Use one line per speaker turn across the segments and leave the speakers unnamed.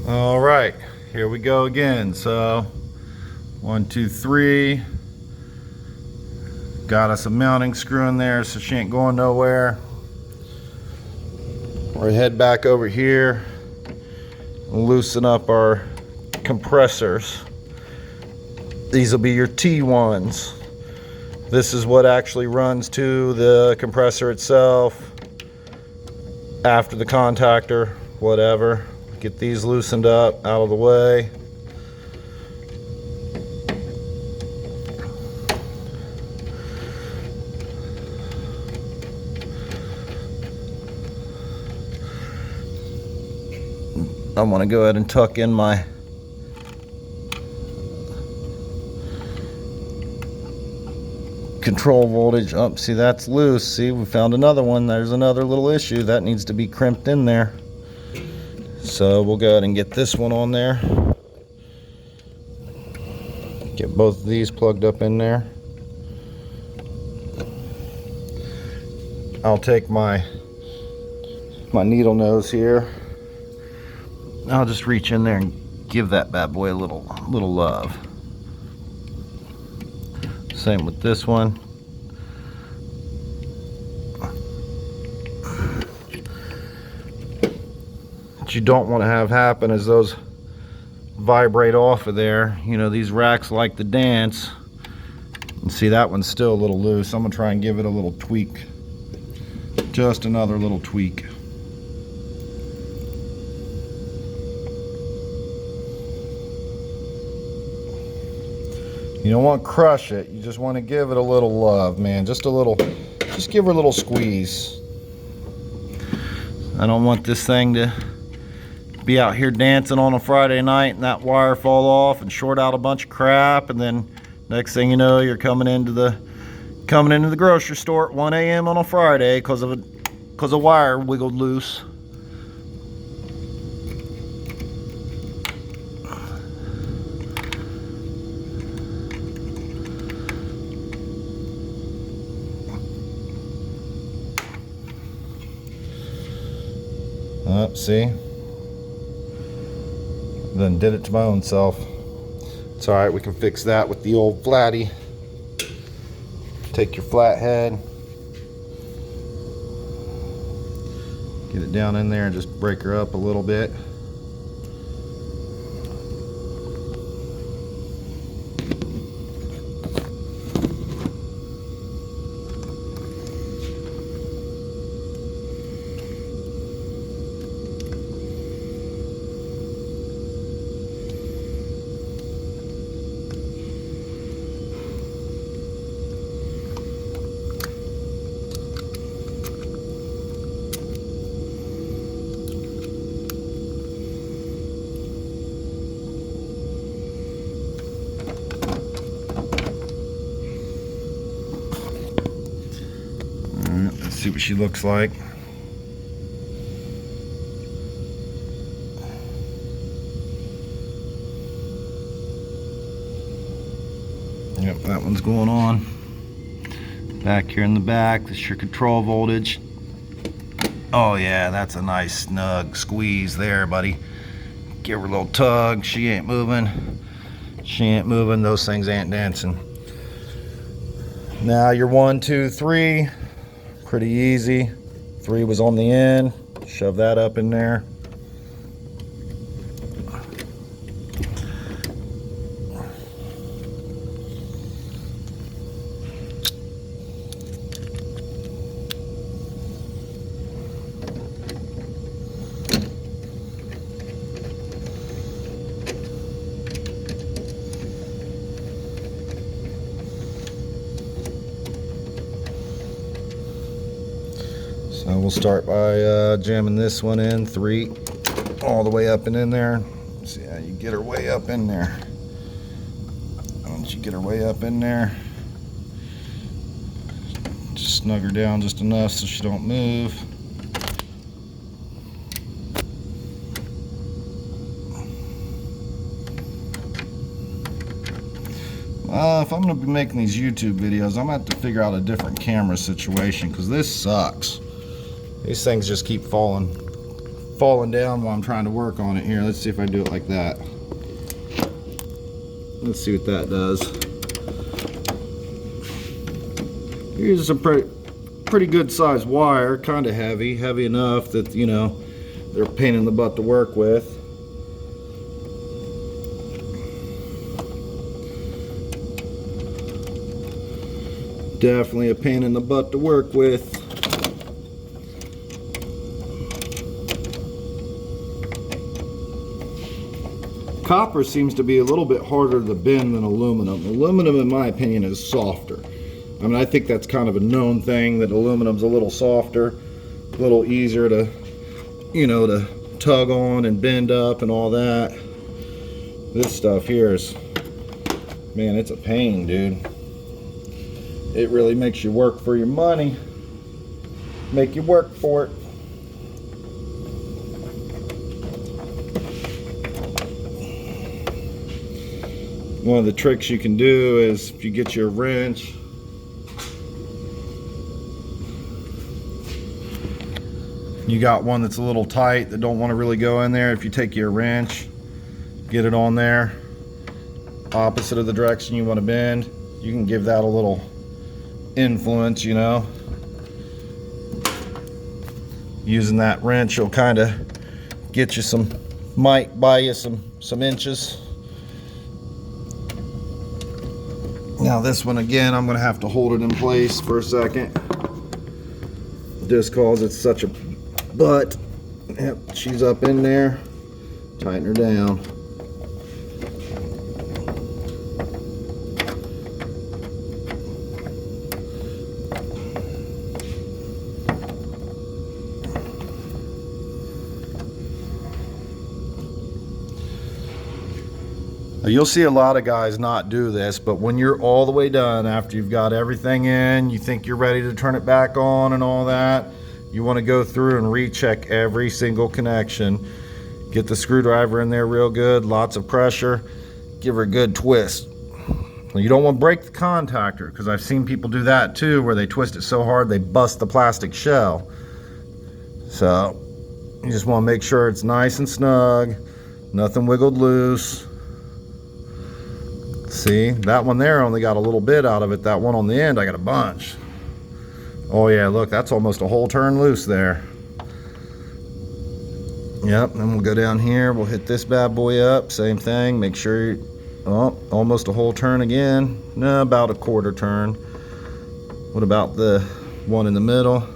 All right, here we go again. So 1, 2, 3. Got us a mounting screw in there, so she ain't going nowhere. We're head back over here and loosen up our compressors. These will be your T1s. This is what actually runs to the compressor itself after the contactor, whatever. Get these loosened up, out of the way. I'm gonna go ahead and tuck in my control voltage. Oh, see, that's loose. See, we found another one. There's another little issue that needs to be crimped in there. So we'll go ahead and get this one on there. Get both of these plugged up in there. I'll take my needle nose here. I'll just reach in there and give that bad boy a little love. Same with this one. What you don't want to have happen is those vibrate off of there. You know, these racks like to dance. And see, that one's still a little loose. I'm gonna try and give it a little tweak. Just another little tweak. You don't want to crush it. You just want to give it a little love, man. Just give her a little squeeze. I don't want this thing to be out here dancing on a Friday night and that wire fall off and short out a bunch of crap, and then next thing you know, you're coming into the grocery store at 1 a.m. on a Friday because a wire wiggled loose. See? Then did it to my own self. It's alright, we can fix that with the old flatty. Take your flathead, get it down in there and just break her up a little bit. Let's see what she looks like. Yep, that one's going on. Back here in the back, this is your control voltage. Oh yeah, that's a nice snug squeeze there, buddy. Give her a little tug. She ain't moving. She ain't moving. Those things ain't dancing. Now your 1, 2, 3. Pretty easy. 3 was on the end. Shove that up in there. So we'll start by jamming this one in, 3, all the way up and in there. See how you get her way up in there. Once you get her way up in there, just snug her down just enough so she don't move. If I'm going to be making these YouTube videos, I'm going to have to figure out a different camera situation because this sucks. These things just keep falling falling down while I'm trying to work on it here. Let's see if I do it like that. Let's see what that does. Here's some pretty good sized wire, kind of heavy enough that, you know, they're a pain in the butt to work with. Definitely a pain in the butt to work with. Copper seems to be a little bit harder to bend than aluminum. Aluminum, in my opinion, is softer. I mean, I think that's kind of a known thing, that aluminum's a little softer, a little easier to, you know, to tug on and bend up and all that. This stuff here is, man, it's a pain, dude. It really makes you work for your money. Make you work for it. One of the tricks you can do is if you get your wrench, you got one that's a little tight that don't want to really go in there. If you take your wrench, get it on there, opposite of the direction you want to bend, you can give that a little influence, you know. Using that wrench will kind of get you some, might buy you some inches. Now this one, again, I'm going to have to hold it in place for a second, just cause it's such a butt. Yep, she's up in there. Tighten her down. You'll see a lot of guys not do this, but when you're all the way done, after you've got everything in, you think you're ready to turn it back on and all that, you want to go through and recheck every single connection. Get the screwdriver in there real good, lots of pressure, give her a good twist. You don't want to break the contactor, because I've seen people do that too, where they twist it so hard they bust the plastic shell. So you just want to make sure it's nice and snug, nothing wiggled loose. See, that one there only got a little bit out of it. That one on the end, I got a bunch. Oh yeah, look, that's almost a whole turn loose there. Yep, then we'll go down here. We'll hit this bad boy up. Same thing. Make sure oh, almost a whole turn again. No, about a quarter turn. What about the one in the middle?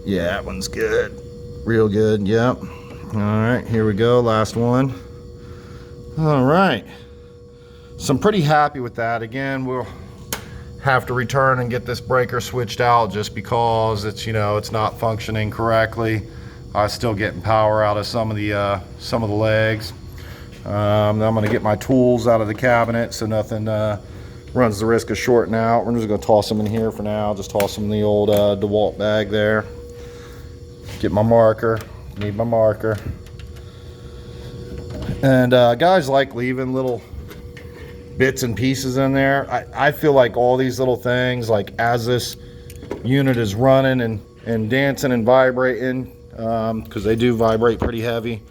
Yeah, that one's good. Real good, yep. All right, here we go, last one. All right. So I'm pretty happy with that. Again, we'll have to return and get this breaker switched out just because it's, you know, it's not functioning correctly. I'm still getting power out of some of the legs. I'm going to get my tools out of the cabinet so nothing runs the risk of shorting out. We're just going to toss them in here for now. Just toss them in the old DeWalt bag there. Get my marker. Need my marker. And guys like leaving little bits and pieces in there. I feel like all these little things, like as this unit is running and dancing and vibrating, because they do vibrate pretty heavy,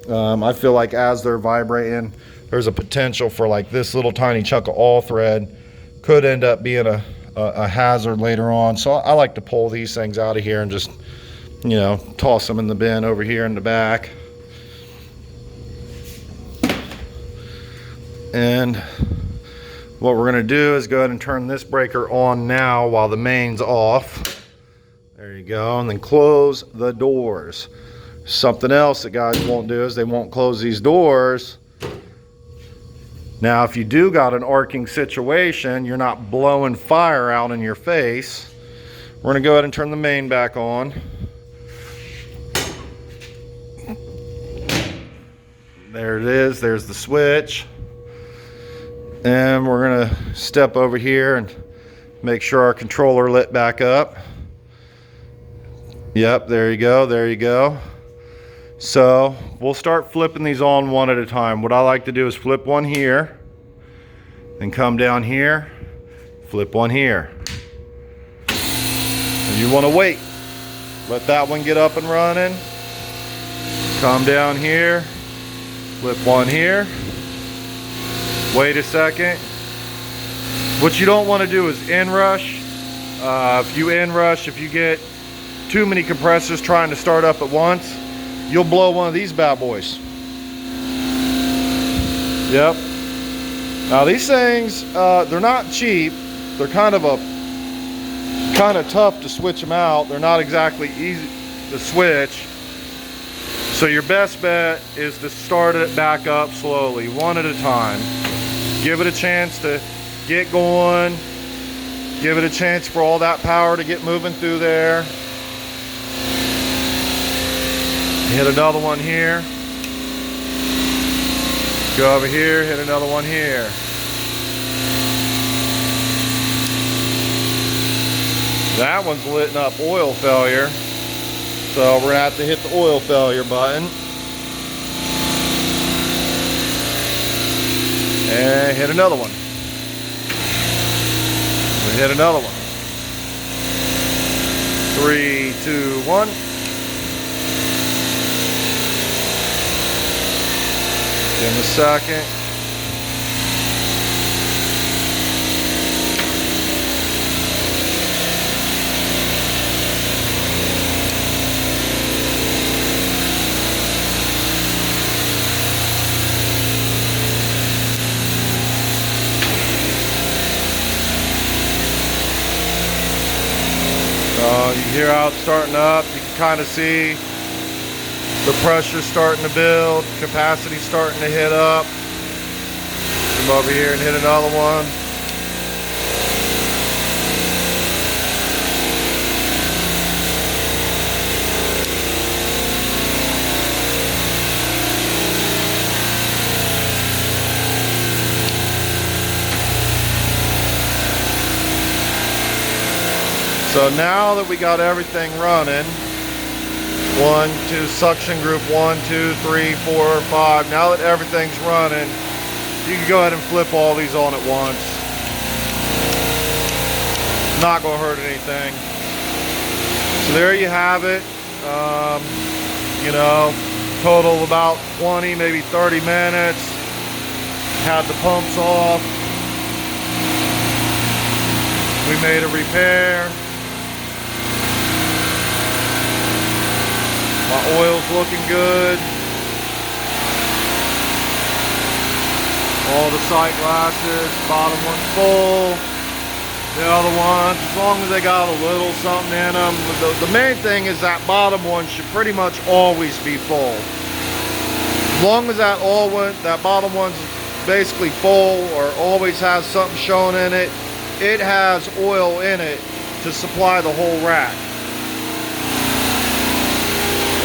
I feel like as they're vibrating, there's a potential for like this little tiny chunk of all thread could end up being a hazard later on. So I like to pull these things out of here and just, you know, toss them in the bin over here in the back. And what we're going to do is go ahead and turn this breaker on now while the main's off. There you go. And then close the doors. Something else that guys won't do is they won't close these doors. Now, if you do got an arcing situation, you're not blowing fire out in your face. We're going to go ahead and turn the main back on. There it is. There's the switch. And we're going to step over here and make sure our controller lit back up. Yep, there you go, there you go. So we'll start flipping these on one at a time. What I like to do is flip one here, then come down here, flip one here. And you want to wait. Let that one get up and running. Come down here, flip one here, wait a second. What you don't want to do is inrush. If you inrush, if you get too many compressors trying to start up at once, you'll blow one of these bad boys. Yep. Now these things, they're not cheap. They're kind of tough to switch them out. They're not exactly easy to switch. So your best bet is to start it back up slowly, one at a time. Give it a chance to get going. Give it a chance for all that power to get moving through there. Hit another one here. Go over here, hit another one here. That one's lit up oil failure. So we're gonna have to hit the oil failure button. And hit another one. We hit another one. 3, 2, 1. Give him a second. You hear how it's starting up. You can kind of see the pressure starting to build, capacity starting to hit up. Come over here and hit another one. So now that we got everything running, 1, 2, suction group 1, 2, 3, 4, 5. Now that everything's running, you can go ahead and flip all these on at once. Not gonna hurt anything. So there you have it. You know, total of about 20, maybe 30 minutes. Had the pumps off. We made a repair. My oil's looking good. All the sight glasses, bottom one's full. The other ones, as long as they got a little something in them. The main thing is that bottom one should pretty much always be full. As long as that bottom one's basically full or always has something showing in it, it has oil in it to supply the whole rack.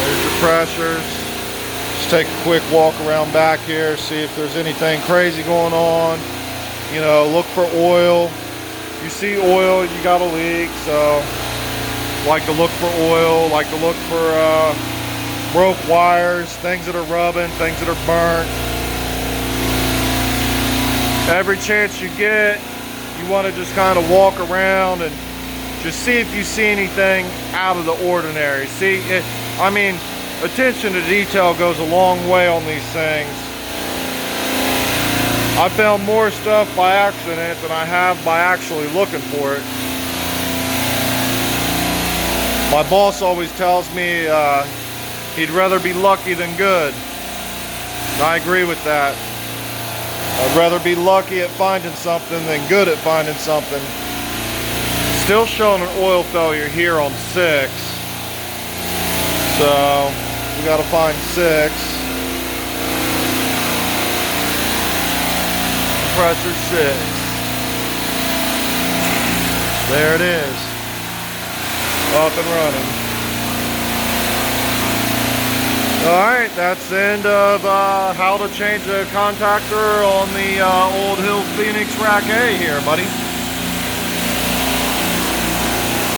There's your pressures. Just take a quick walk around back here, see if there's anything crazy going on. You know, look for oil. If you see oil, you got a leak, so like to look for oil, like to look for broke wires, things that are rubbing, things that are burnt. Every chance you get, you want to just kind of walk around and just see if you see anything out of the ordinary. See, I mean, attention to detail goes a long way on these things. I found more stuff by accident than I have by actually looking for it. My boss always tells me he'd rather be lucky than good. And I agree with that. I'd rather be lucky at finding something than good at finding something. Still showing an oil failure here on 6. So we got to find 6. Compressor 6. There it is. Up and running. Alright, that's the end of how to change a contactor on the Old Hill Phoenix Rack A here, buddy.